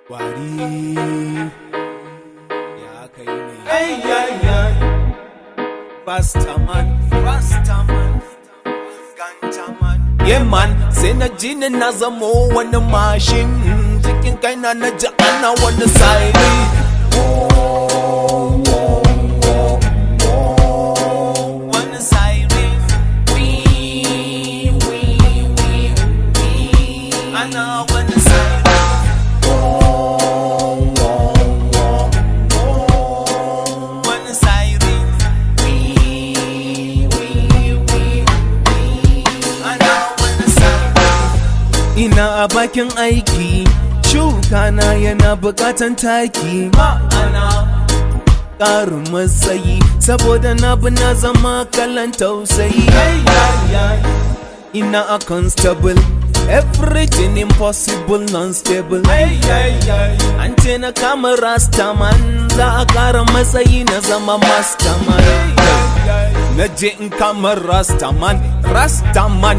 Wari ya kai ne ay Rastaman ganjaman yeah man sai na ji ni na zamo wani mashin cikin kaina na ji ana wani siren wani siren ana wani siren ina a bakin aiki shuka na yana bukatan taki ma'ana ƙarin matsayi saboda na zama kalan tausayi ina a constable everything impossible non-stable an ce na kama rastaman za a ƙara matsayi na zama masterman na je in kama rastaman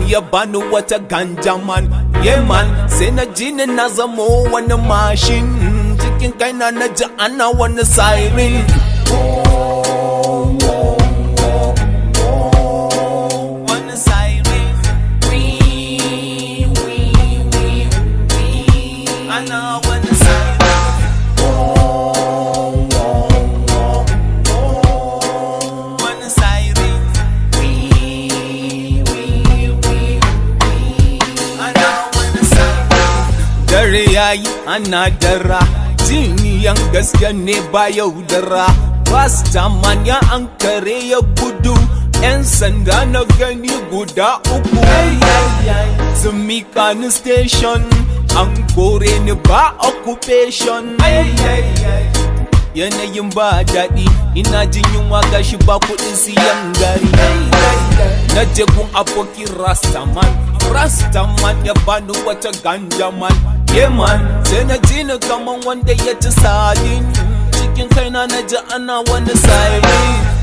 ya bani wata ganjaman yeah man sai na ji ni na zamo wani mashin cikin kaina na ji ana wani siren wani siren ana wani siren wani siren dare yayi ana dara jiniyan gaske ne ba yaudara Rastaman ya ankare ya gudu 'yan sanda na gani guda uku sun mika ni station an kore ni ba occupation yanayin ba daɗi ina jin yunwa gashi ba kuɗin siyan gari na jegun abokin rastaman ya bani wata ganjaman yeah man sai na ji ni kaman wanda ya ci sadin cikin kaina na ji ana wani siren